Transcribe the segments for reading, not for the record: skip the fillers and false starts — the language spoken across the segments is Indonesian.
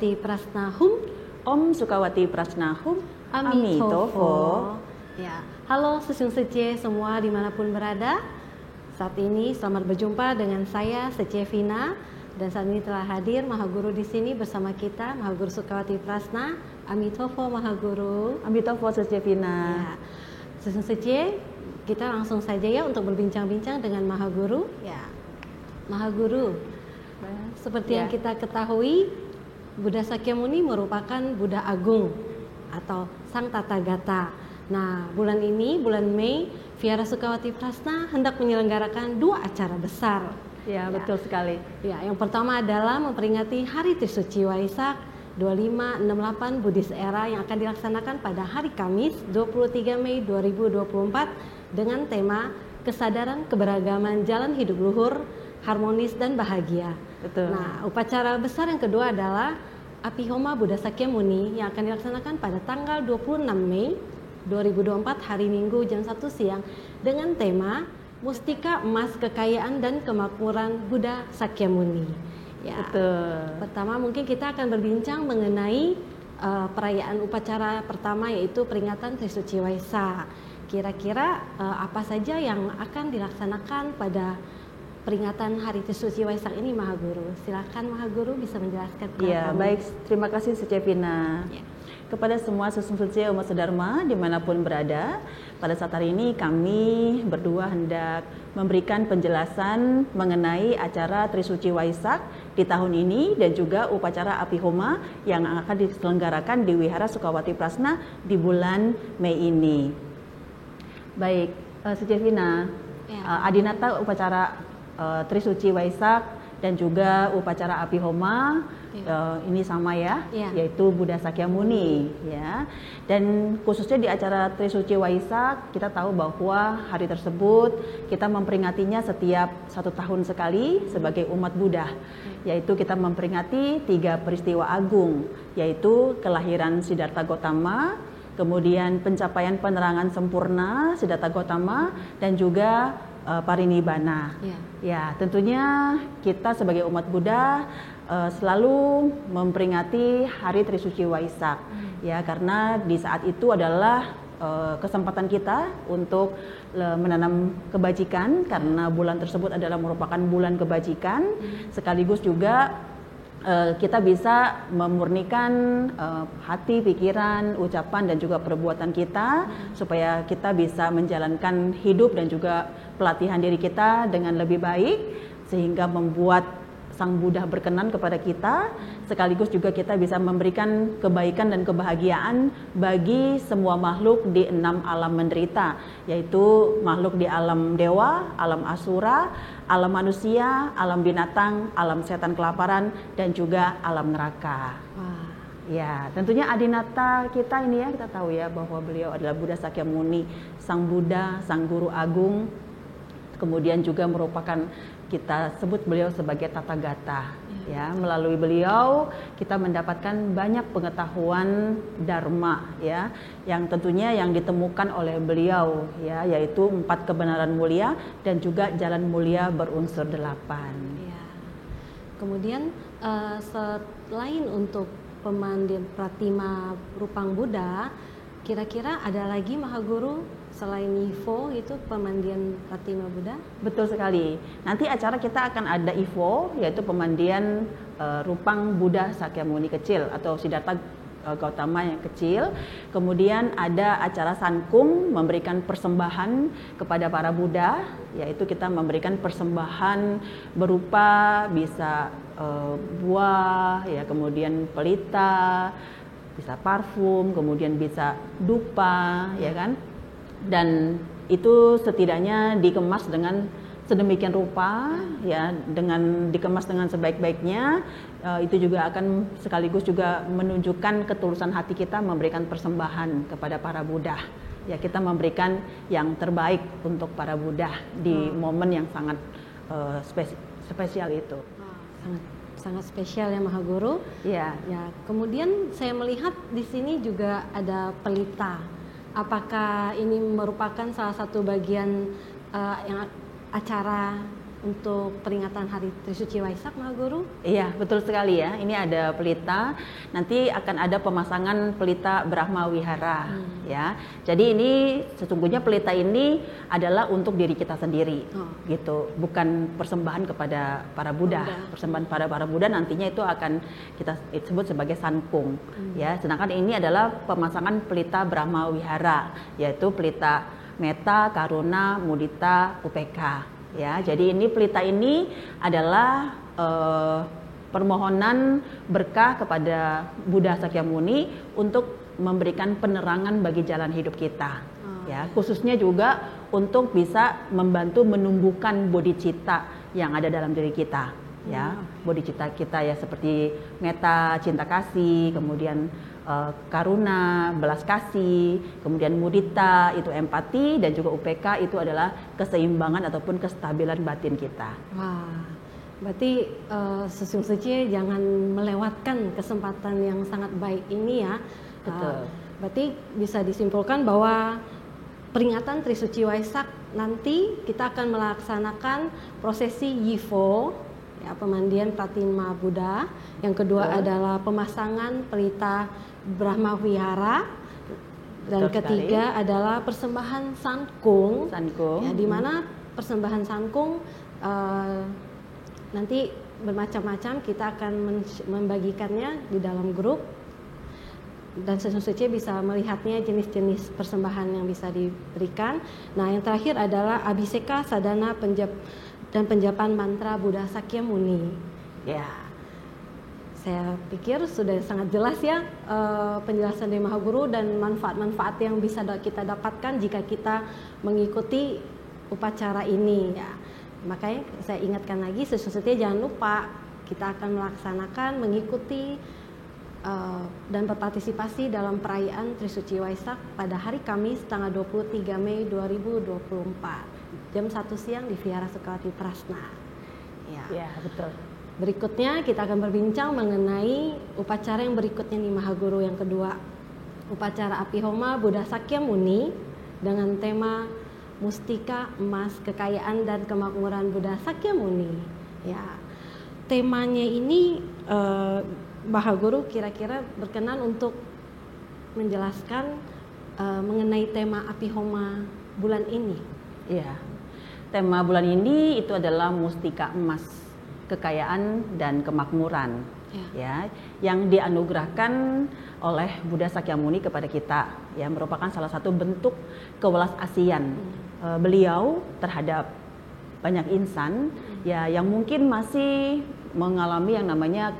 Sukawati Prasnahum, Om Sukawati Prasnahum, Amitofo. Ya, halo Susung Sece semua dimanapun berada. Saat ini selamat berjumpa dengan saya Sece Vina, dan saat ini telah hadir Mahaguru di sini bersama kita, Mahaguru Sukawati Prasna. Amitofo Mahaguru. Amitofo Sece Vina. Ya, Susung Sece, kita langsung saja ya untuk berbincang-bincang dengan Mahaguru. Ya, Mahaguru, seperti yang kita ketahui, Buddha Sakyamuni merupakan Buddha Agung atau Sang Tathagata. Nah, bulan ini, bulan Mei, Vihara Sukawati Prasna hendak menyelenggarakan 2 acara besar. Ya, betul sekali. Ya, yang pertama adalah memperingati Hari Trisuci Waisak 2568 Buddhist Era yang akan dilaksanakan pada hari Kamis 23 Mei 2024 dengan tema Kesadaran Keberagaman Jalan Hidup Luhur, Harmonis dan Bahagia. Betul. Nah, upacara besar yang kedua adalah Apihoma Buddha Sakyamuni yang akan dilaksanakan pada tanggal 26 Mei 2024 hari Minggu jam 1 siang dengan tema Mustika Emas Kekayaan dan Kemakmuran Buddha Sakyamuni. Ya, betul. Pertama mungkin kita akan berbincang mengenai perayaan upacara pertama, yaitu peringatan Trisuci Waisak. Kira-kira apa saja yang akan dilaksanakan pada peringatan Hari Trisuci Waisak ini, Mahaguru? Silakan Mahaguru bisa menjelaskan kepada kami. Baik, terima kasih Sece Vina. Kepada semua Susung Sece umat sedharma dimanapun berada, pada saat hari ini kami berdua hendak memberikan penjelasan mengenai acara Trisuci Waisak di tahun ini dan juga upacara Apihoma yang akan diselenggarakan di Wihara Sukawati Prasna di bulan Mei ini. Baik, Sece Vina, Adinata upacara Trisuci Waisak dan juga upacara Apihoma ini sama ya, yaitu Buddha Sakyamuni ya. Dan khususnya di acara Trisuci Waisak kita tahu bahwa hari tersebut kita memperingatinya setiap 1 tahun sekali sebagai umat Buddha, yaitu kita memperingati 3 peristiwa agung, yaitu kelahiran Siddhartha Gautama, kemudian pencapaian penerangan sempurna Siddhartha Gautama, dan juga parinibbana. Ya, tentunya kita sebagai umat Buddha selalu memperingati Hari Trisuci Waisak ya, karena di saat itu adalah kesempatan kita untuk menanam kebajikan, karena bulan tersebut adalah merupakan bulan kebajikan, sekaligus juga kita bisa memurnikan hati, pikiran, ucapan dan juga perbuatan kita supaya kita bisa menjalankan hidup dan juga pelatihan diri kita dengan lebih baik, sehingga membuat Sang Buddha berkenan kepada kita, sekaligus juga kita bisa memberikan kebaikan dan kebahagiaan bagi semua makhluk di 6 alam menderita, yaitu makhluk di alam dewa, alam asura, alam manusia, alam binatang, alam setan kelaparan, dan juga alam neraka. Ya, tentunya Adinata kita ini ya, kita tahu ya bahwa beliau adalah Buddha Sakyamuni, Sang Buddha, Sang Guru Agung. Kemudian juga merupakan, kita sebut beliau sebagai Tathagata. Ya, melalui beliau kita mendapatkan banyak pengetahuan dharma ya, yang tentunya yang ditemukan oleh beliau ya, yaitu 4 kebenaran mulia dan juga jalan mulia berunsur 8. Ya. Kemudian selain untuk pemandian Pratima Rupang Buddha, kira-kira ada lagi Mahaguru selain Ivo itu pemandian Pratima Buddha? Betul sekali. Nanti acara kita akan ada Ivo, yaitu pemandian Rupang Buddha Sakyamuni kecil atau Siddhartha Gautama yang kecil. Kemudian ada acara Sankung, memberikan persembahan kepada para Buddha, yaitu kita memberikan persembahan berupa bisa buah, ya, kemudian pelita, bisa parfum, kemudian bisa dupa, ya kan? Dan itu setidaknya dikemas dengan sedemikian rupa ya, dengan dikemas dengan sebaik-baiknya, itu juga akan sekaligus juga menunjukkan ketulusan hati kita memberikan persembahan kepada para Buddha. Ya, kita memberikan yang terbaik untuk para Buddha di momen yang sangat spesial itu. Sangat spesial ya Mahaguru. Ya. Ya. Kemudian saya melihat di sini juga ada pelita. Apakah ini merupakan salah satu bagian yang acara untuk peringatan Hari Trisuci Waisak, Mahaguru? Iya, betul sekali ya. Ini ada pelita. Nanti akan ada pemasangan pelita Brahma Wihara ya. Jadi ini sesungguhnya pelita ini adalah untuk diri kita sendiri. Gitu. Bukan persembahan kepada para Buddha. Persembahan pada para Buddha nantinya itu akan kita sebut sebagai sankung ya. Sedangkan ini adalah pemasangan pelita Brahma Wihara, yaitu pelita Metta, Karuna, Mudita, UPK. Ya, jadi ini pelita ini adalah permohonan berkah kepada Buddha Sakyamuni untuk memberikan penerangan bagi jalan hidup kita. Ya, khususnya juga untuk bisa membantu menumbuhkan bodhicitta yang ada dalam diri kita. Ya, bodhicitta kita ya seperti metta, cinta kasih, kemudian karuna, belas kasih, kemudian mudita itu empati, dan juga UPK itu adalah keseimbangan ataupun kestabilan batin kita. Wah, berarti Susung Suci jangan melewatkan kesempatan yang sangat baik ini ya. Betul. Berarti bisa disimpulkan bahwa peringatan Trisuci Waisak nanti kita akan melaksanakan prosesi Yifo, ya, pemandian Pratima Buddha. Yang kedua adalah pemasangan pelita Brahma Wihara, dan ketiga adalah persembahan sankung. Ya, di mana persembahan sankung nanti bermacam-macam, kita akan membagikannya di dalam grup, dan Susung Suci bisa melihatnya jenis-jenis persembahan yang bisa diberikan. Nah, yang terakhir adalah Abhiseka, Sadhana, dan penjapan mantra Buddha Sakyamuni. Ya, saya pikir sudah sangat jelas ya penjelasan dari Mahaguru dan manfaat-manfaat yang bisa kita dapatkan jika kita mengikuti upacara ini ya. Makanya saya ingatkan lagi, sesuatu jangan lupa kita akan melaksanakan, mengikuti dan berpartisipasi dalam perayaan Trisuci Waisak pada hari Kamis tanggal 23 Mei 2024 jam 1 siang di Vihara Sukawati Prasna. Ya, betul. Berikutnya kita akan berbincang mengenai upacara yang berikutnya nih Mahaguru, yang kedua, upacara Apihoma Buddha Sakyamuni dengan tema Mustika Emas Kekayaan dan Kemakmuran Buddha Sakyamuni. Ya, temanya ini Mahaguru kira-kira berkenan untuk menjelaskan mengenai tema Apihoma bulan ini. Iya, tema bulan ini itu adalah Mustika Emas Kekayaan dan Kemakmuran, ya, yang dianugerahkan oleh Buddha Sakyamuni kepada kita, ya, merupakan salah satu bentuk kewelas asian beliau terhadap banyak insan, ya, yang mungkin masih mengalami yang namanya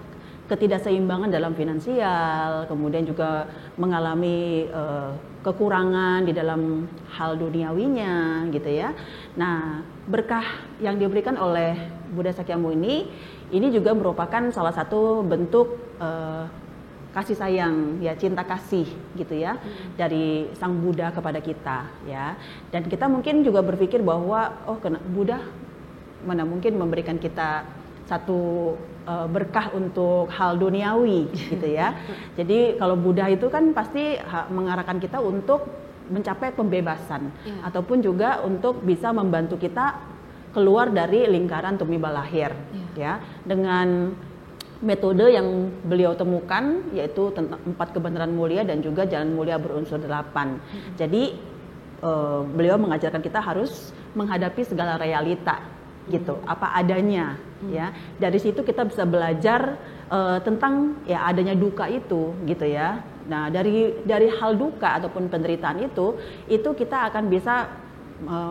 ketidakseimbangan dalam finansial, kemudian juga mengalami kekurangan di dalam hal duniawinya, gitu ya. Nah, berkah yang diberikan oleh Buddha Sakyamuni ini juga merupakan salah satu bentuk kasih sayang, ya, cinta kasih, gitu ya, dari Sang Buddha kepada kita, ya. Dan kita mungkin juga berpikir bahwa Buddha mana mungkin memberikan kita satu berkah untuk hal duniawi, gitu ya. Jadi kalau Buddha itu kan pasti mengarahkan kita untuk mencapai pembebasan, ataupun juga untuk bisa membantu kita keluar dari lingkaran tumibal lahir, ya, dengan metode yang beliau temukan, yaitu tentang 4 kebenaran mulia dan juga jalan mulia berunsur 8. Jadi beliau mengajarkan kita harus menghadapi segala realita, gitu, apa adanya, ya. Dari situ kita bisa belajar tentang ya adanya duka itu, gitu ya. Nah, dari hal duka ataupun penderitaan itu kita akan bisa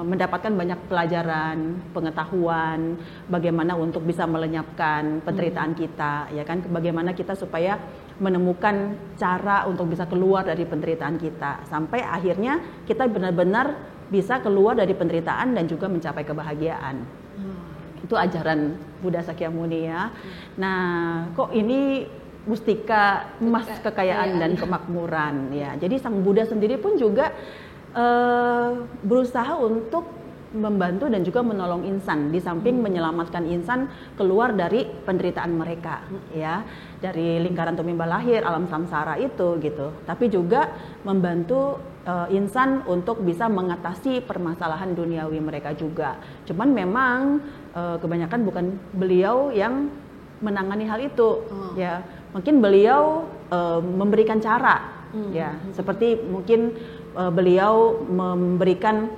mendapatkan banyak pelajaran, pengetahuan, bagaimana untuk bisa melenyapkan penderitaan kita, ya kan, bagaimana kita supaya menemukan cara untuk bisa keluar dari penderitaan kita, sampai akhirnya kita benar-benar bisa keluar dari penderitaan dan juga mencapai kebahagiaan. Itu ajaran Buddha Sakyamuni, ya. Nah, kok ini mustika emas kekayaan dan kemakmuran, ya. Jadi Sang Buddha sendiri pun juga berusaha untuk membantu dan juga menolong insan, di samping menyelamatkan insan keluar dari penderitaan mereka, ya, dari lingkaran tumimba lahir alam samsara itu gitu. Tapi juga membantu insan untuk bisa mengatasi permasalahan duniawi mereka juga. Cuman memang kebanyakan bukan beliau yang menangani hal itu, ya. Mungkin beliau memberikan cara, ya, seperti mungkin beliau memberikan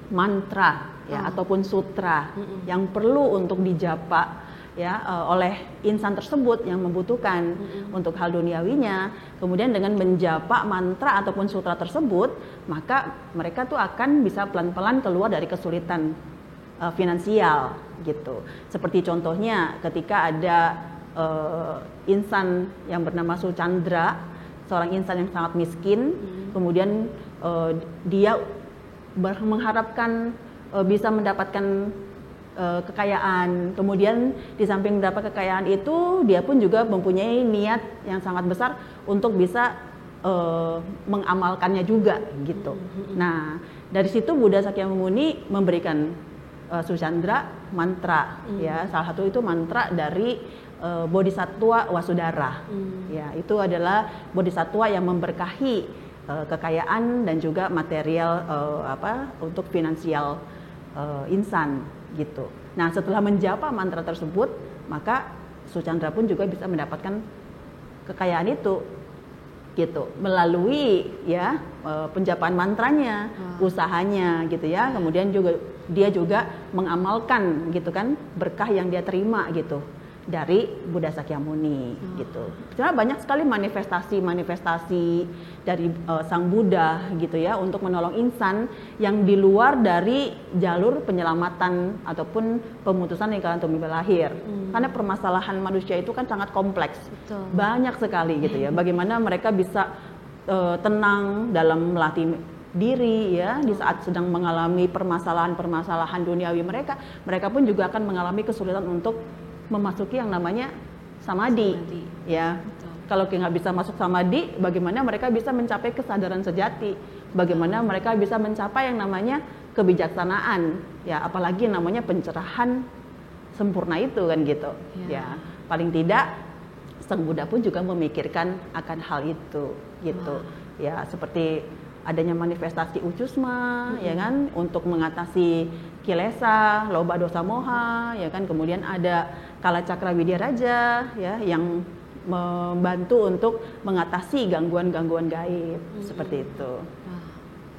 mantra, ya, ataupun sutra yang perlu untuk dijapa, ya, oleh insan tersebut yang membutuhkan untuk hal duniawinya. Kemudian dengan menjapa mantra ataupun sutra tersebut, maka mereka tuh akan bisa pelan-pelan keluar dari kesulitan finansial gitu. Seperti contohnya ketika ada insan yang bernama Suchandra, seorang insan yang sangat miskin, kemudian dia mengharapkan bisa mendapatkan kekayaan. Kemudian di samping mendapat kekayaan itu, dia pun juga mempunyai niat yang sangat besar untuk bisa mengamalkannya juga gitu. Nah, dari situ Buddha Sakyamuni memberikan Suchandra mantra, ya, salah satu itu mantra dari Bodhisattva Wasudara. Ya, itu adalah bodhisattva yang memberkahi kekayaan dan juga material untuk finansial insan gitu. Nah, setelah menjapa mantra tersebut, maka Suchandra pun juga bisa mendapatkan kekayaan itu gitu melalui, ya, penjapaan mantranya, usahanya gitu, ya. Kemudian juga dia juga mengamalkan gitu kan berkah yang dia terima gitu dari Buddha Sakyamuni gitu. Karena banyak sekali manifestasi dari Sang Buddha gitu, ya, untuk menolong insan yang di luar dari jalur penyelamatan ataupun pemutusan lingkaran tumimba lahir. Karena permasalahan manusia itu kan sangat kompleks. Betul. Banyak sekali gitu, ya. Bagaimana mereka bisa tenang dalam melatih diri, ya, di saat sedang mengalami permasalahan duniawi mereka pun juga akan mengalami kesulitan untuk memasuki yang namanya samadhi. Ya. Betul. Kalau nggak bisa masuk samadhi, bagaimana mereka bisa mencapai kesadaran sejati? Bagaimana mereka bisa mencapai yang namanya kebijaksanaan? Ya, apalagi yang namanya pencerahan sempurna itu kan gitu. Ya, paling tidak Sang Buddha pun juga memikirkan akan hal itu gitu. Ya, seperti adanya manifestasi ucusma, ya kan, untuk mengatasi kilesa, loba dosa moha, ya kan. Kemudian ada Kalacakra Widya Raja, ya, yang membantu untuk mengatasi gangguan-gangguan gaib seperti itu.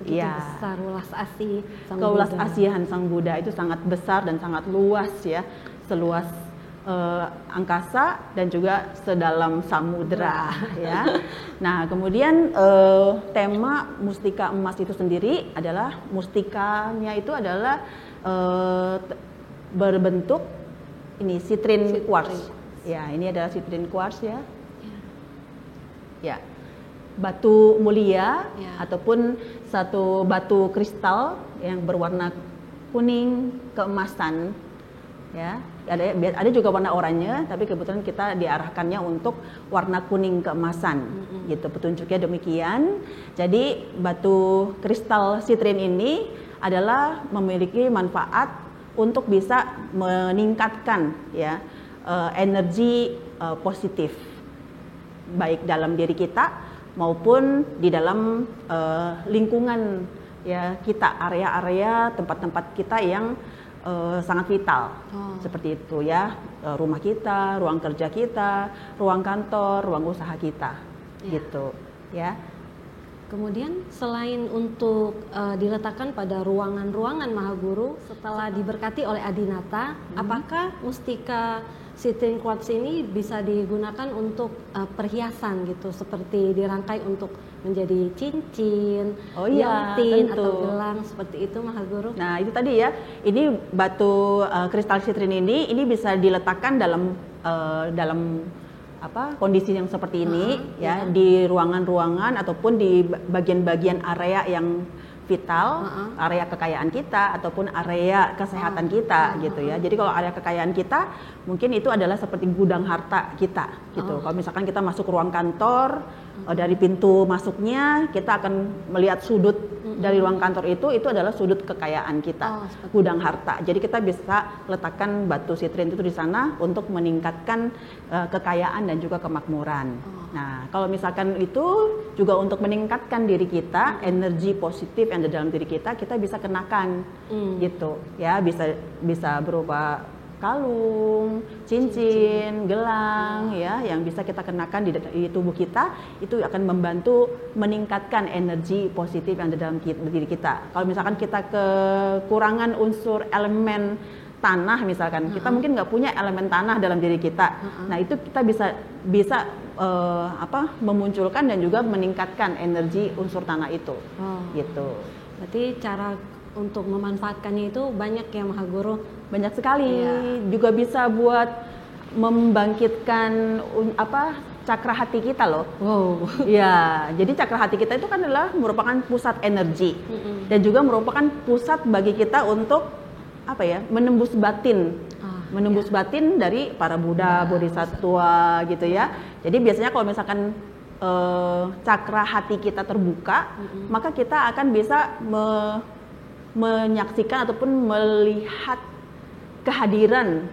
Begitu besar ulas asih Sang Keulas Buddha. asihan Sang Buddha itu sangat besar dan sangat luas, ya, seluas angkasa dan juga sedalam samudera, ya. Nah, kemudian tema mustika emas itu sendiri adalah, mustikanya itu adalah berbentuk ini sitrin quartz. Ya, ini adalah sitrin quartz, ya. Ya. Batu mulia, ataupun satu batu kristal yang berwarna kuning keemasan, ya. Ada juga warna oranye, tapi kebetulan kita diarahkannya untuk warna kuning keemasan, gitu. Petunjuknya demikian. Jadi batu kristal sitrin ini adalah memiliki manfaat untuk bisa meningkatkan, ya, energi positif, baik dalam diri kita maupun di dalam lingkungan, ya, kita, area-area tempat-tempat kita yang sangat vital, seperti itu, ya, rumah kita, ruang kerja kita, ruang kantor, ruang usaha kita, gitu, ya. Kemudian selain untuk diletakkan pada ruangan-ruangan Mahaguru setelah diberkati oleh Adinata, apakah mustika sitrin quartz ini bisa digunakan untuk perhiasan gitu, seperti dirangkai untuk menjadi cincin, liontin atau gelang seperti itu Mahaguru? Nah, itu tadi, ya. Ini batu kristal sitrin ini bisa diletakkan dalam kondisi yang seperti ini, ya, di ruangan-ruangan ataupun di bagian-bagian area yang vital, area kekayaan kita ataupun area kesehatan kita, gitu, ya. Jadi kalau area kekayaan kita mungkin itu adalah seperti gudang harta kita, gitu. Kalau misalkan kita masuk ruang kantor, Dari pintu masuknya kita akan melihat sudut dari ruang kantor itu adalah sudut kekayaan kita, gudang harta. Jadi kita bisa letakkan batu sitrin itu di sana untuk meningkatkan kekayaan dan juga kemakmuran. Nah, kalau misalkan itu juga untuk meningkatkan diri kita, energi positif yang ada dalam diri kita bisa kenakan gitu ya, bisa berupa kalung, cincin, gelang ya, yang bisa kita kenakan di tubuh kita, itu akan membantu meningkatkan energi positif yang ada dalam diri kita. Kalau misalkan kita kekurangan unsur elemen tanah misalkan, kita mungkin nggak punya elemen tanah dalam diri kita. Nah, itu kita bisa memunculkan dan juga meningkatkan energi unsur tanah itu. Gitu. Berarti cara untuk memanfaatkannya itu banyak ya Maha Guru? Banyak sekali. Juga bisa buat membangkitkan cakra hati kita loh. Wow. Ya, jadi cakra hati kita itu kan adalah merupakan pusat energi dan juga merupakan pusat bagi kita untuk menembus batin. Menembus batin dari para Buddha, Bodhisattva gitu ya. Jadi biasanya kalau misalkan cakra hati kita terbuka, maka kita akan bisa menyaksikan ataupun melihat kehadiran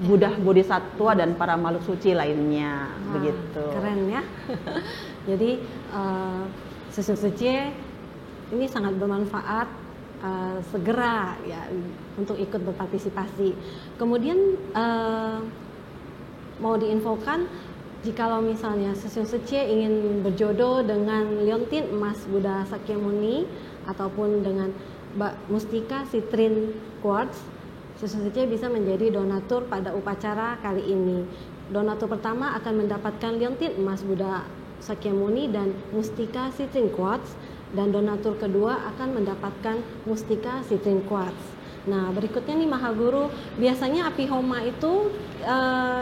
Buddha, Bodhisattva dan para makhluk suci lainnya. Begitu. Keren ya. Jadi susu suci ini sangat bermanfaat, segera ya untuk ikut berpartisipasi. Kemudian mau diinfokan, jikalau misalnya Susu Suci ingin berjodoh dengan liontin emas Buddha Sakyamuni ataupun dengan mustika sitrin quartz, Susu Suci bisa menjadi donatur pada upacara kali ini. Donatur pertama akan mendapatkan liontin emas Buddha Sakyamuni dan mustika sitrin quartz, dan donatur kedua akan mendapatkan mustika sitrin quartz. Nah, berikutnya nih Maha Guru, biasanya api homa itu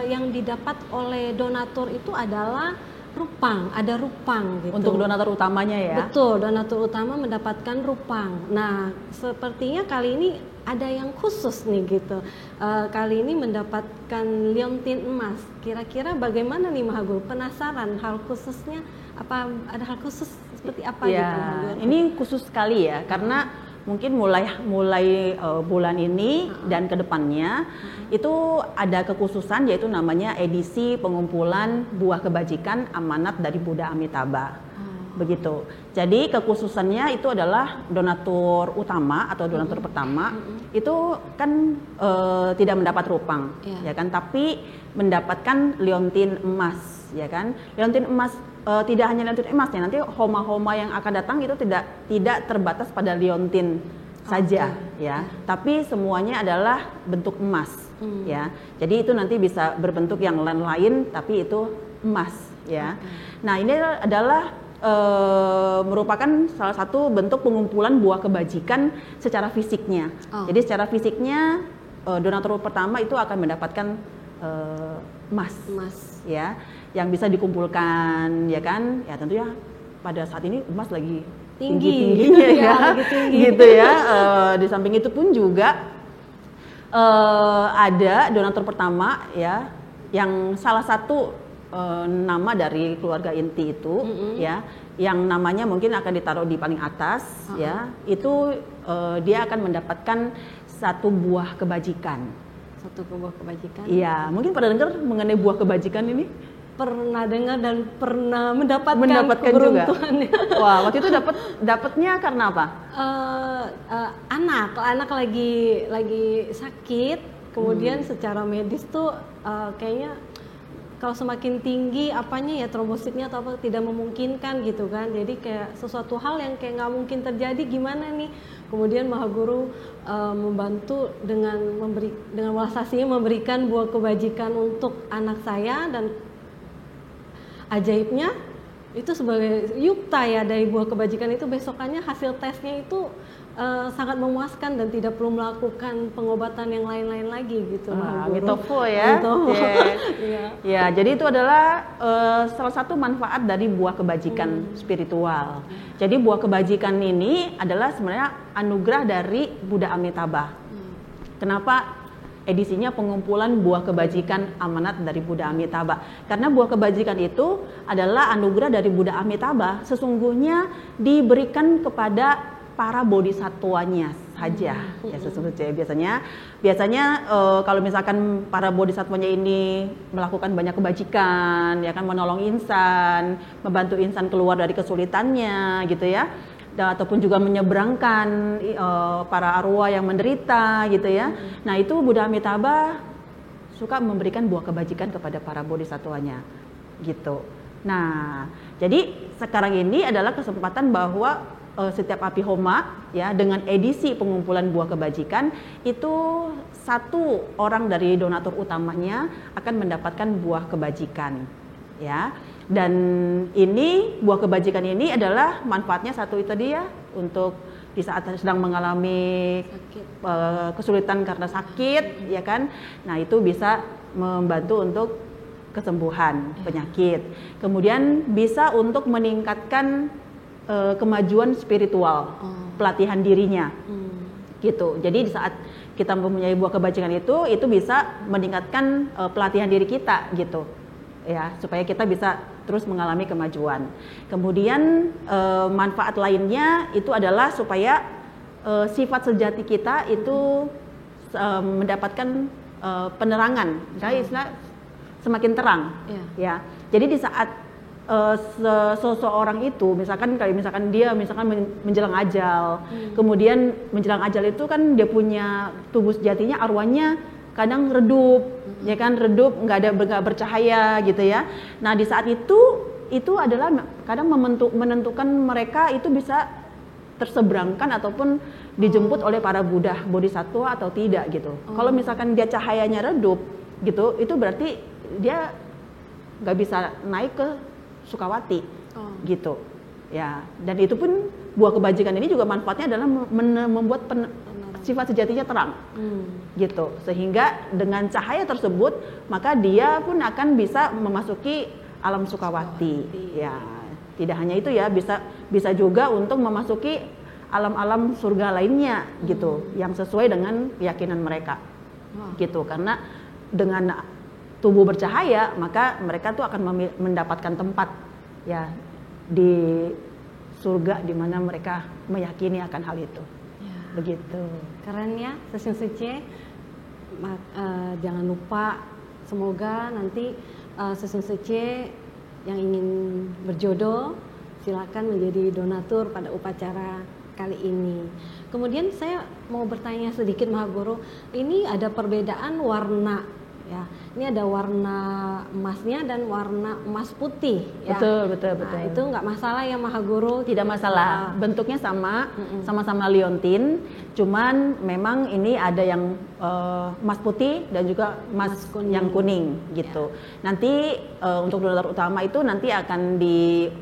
yang didapat oleh donatur itu adalah rupang, ada rupang gitu. Untuk donatur utamanya ya? Betul, donatur utama mendapatkan rupang. Nah, sepertinya kali ini ada yang khusus nih gitu. Kali ini mendapatkan liontin emas. Kira-kira bagaimana nih Maha Guru? Penasaran hal khususnya, apa ada hal khusus seperti apa ya, gitu Maha Guru? Ini khusus sekali ya, karena mungkin mulai bulan ini dan kedepannya itu ada kekhususan, yaitu namanya edisi pengumpulan buah kebajikan amanat dari Buddha Amitabha. Begitu. Jadi kekhususannya itu adalah donatur utama atau donatur pertama itu kan tidak mendapat rupang, ya kan, tapi mendapatkan liontin emas, ya kan. Liontin emas tidak hanya liontin emasnya, nanti homa-homa yang akan datang itu tidak terbatas pada liontin saja, ya, tapi semuanya adalah bentuk emas, ya. Jadi itu nanti bisa berbentuk yang lain-lain, tapi itu emas, ya. Nah, ini adalah merupakan salah satu bentuk pengumpulan buah kebajikan secara fisiknya. Jadi secara fisiknya donatur pertama itu akan mendapatkan emas, ya, yang bisa dikumpulkan, ya kan? Ya tentunya pada saat ini emas lagi tinggi-tingginya ya, gitu ya. Di samping itu pun juga ada donatur pertama ya, yang salah satu nama dari keluarga inti itu, ya, yang namanya mungkin akan ditaruh di paling atas, ya, itu dia akan mendapatkan satu buah kebajikan. Satu buah kebajikan? Iya, mungkin pada dengar mengenai buah kebajikan ini? Pernah dengar dan pernah mendapatkan keberuntungannya. Juga. Wah, waktu itu dapatnya karena apa? Anak lagi sakit, kemudian secara medis tuh kayaknya kalau semakin tinggi apanya ya, trombositnya atau apa tidak memungkinkan gitu kan. Jadi kayak sesuatu hal yang kayak nggak mungkin terjadi, gimana nih? Kemudian Maha Guru membantu dengan welas asihnya memberikan buah kebajikan untuk anak saya, dan ajaibnya itu sebagai yukta ya dari buah kebajikan itu, besokannya hasil tesnya itu sangat memuaskan dan tidak perlu melakukan pengobatan yang lain-lain lagi gitu. Mitofo ya. Ya, jadi itu adalah salah satu manfaat dari buah kebajikan spiritual. Jadi buah kebajikan ini adalah sebenarnya anugerah dari Buddha Amitabha. Kenapa edisinya pengumpulan buah kebajikan amanat dari Buddha Amitabha. Karena buah kebajikan itu adalah anugerah dari Buddha Amitabha, sesungguhnya diberikan kepada para bodhisatwanya saja. Ya sesungguhnya biasanya kalau misalkan para bodhisatwanya ini melakukan banyak kebajikan, ya kan, menolong insan, membantu insan keluar dari kesulitannya gitu ya. Ataupun juga menyeberangkan para arwah yang menderita gitu ya. Nah, itu Buddha Amitabha suka memberikan buah kebajikan kepada para bodhisatwanya gitu. Nah, jadi sekarang ini adalah kesempatan bahwa setiap api homa ya dengan edisi pengumpulan buah kebajikan itu satu orang dari donatur utamanya akan mendapatkan buah kebajikan ya. Dan ini buah kebajikan ini adalah manfaatnya satu itu dia untuk di saat sedang mengalami kesulitan karena sakit ya kan. Nah, itu bisa membantu untuk kesembuhan penyakit. Kemudian bisa untuk meningkatkan kemajuan spiritual, pelatihan dirinya. Gitu. Jadi di saat kita mempunyai buah kebajikan itu bisa meningkatkan pelatihan diri kita gitu. Ya, supaya kita bisa terus mengalami kemajuan. Kemudian manfaat lainnya itu adalah supaya sifat sejati kita itu mendapatkan penerangan, istilah semakin terang. Ya, jadi di saat seseorang itu misalkan dia menjelang ajal, kemudian menjelang ajal itu kan dia punya tubuh sejatinya, arwahnya kadang redup, ya kan, nggak bercahaya gitu ya. Nah, di saat itu adalah kadang menentukan mereka itu bisa terseberangkan ataupun dijemput oleh para Buddha, bodhisatwa atau tidak gitu. Kalau misalkan dia cahayanya redup gitu, itu berarti dia nggak bisa naik ke Sukawati gitu ya. Dan itu pun buah kebajikan ini juga manfaatnya adalah membuat sifat sejatinya terang gitu, sehingga dengan cahaya tersebut maka dia pun akan bisa memasuki alam Sukawati. Ya, tidak hanya itu ya, bisa juga untuk memasuki alam-alam surga lainnya gitu, yang sesuai dengan keyakinan mereka gitu. Karena dengan tubuh bercahaya maka mereka tuh akan mendapatkan tempat ya di surga di mana mereka meyakini akan hal itu. Begitu. Keren ya, Session Suci. Jangan lupa, semoga nanti Session Suci yang ingin berjodoh silakan menjadi donatur pada upacara kali ini. Kemudian saya mau bertanya sedikit Mahaguru, ini ada perbedaan warna ya. Ini ada warna emasnya dan warna emas putih ya. Betul. Nah, itu nggak masalah ya Mahaguru? Tidak masalah. Bentuknya sama-sama liontin, cuman memang ini ada yang emas putih dan juga emas yang kuning gitu. Ya. Nanti untuk donatur utama itu nanti akan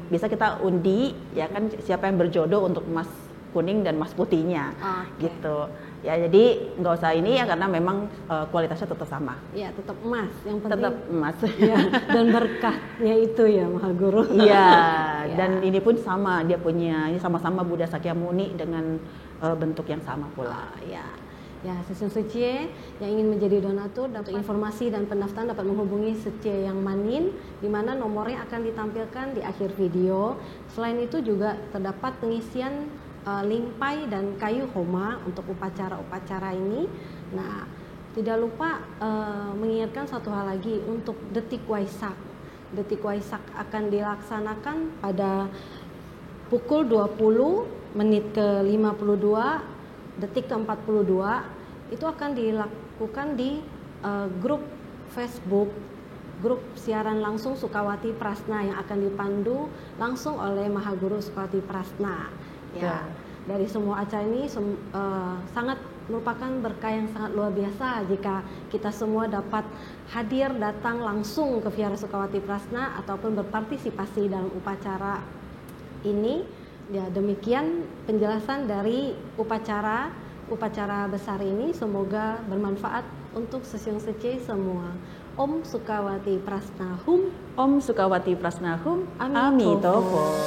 bisa kita undi ya kan, siapa yang berjodoh untuk emas kuning dan emas putihnya gitu. Ya, jadi nggak usah ini ya, karena memang kualitasnya tetap sama. Ya, tetap emas. Yang penting tetap emas. Ya, dan berkahnya itu ya Mahaguru. Iya, dan ini pun sama, dia punya, ini sama-sama Buddha Sakyamuni dengan bentuk yang sama pula. Ya, Session Suci yang ingin menjadi donatur, untuk informasi dan pendaftaran dapat menghubungi Suci Yang Manin, di mana nomornya akan ditampilkan di akhir video. Selain itu juga terdapat pengisian limpai dan kayu homa untuk upacara-upacara ini. Nah, tidak lupa mengingatkan satu hal lagi untuk detik Waisak. Detik Waisak akan dilaksanakan pada pukul 20 menit ke 52 detik ke 42. Itu akan dilakukan di grup Facebook, grup siaran langsung Sukawati Prasna yang akan dipandu langsung oleh Mahaguru Sukawati Prasna. Ya, dari semua acara ini sangat merupakan berkah yang sangat luar biasa jika kita semua dapat hadir datang langsung ke Vihara Sukawati Prasna ataupun berpartisipasi dalam upacara ini. Ya, demikian penjelasan dari upacara besar ini, semoga bermanfaat untuk Session Suci semua. Om Sukawati Prasna Hum. Om Sukawati Prasna Hum. Amitofo.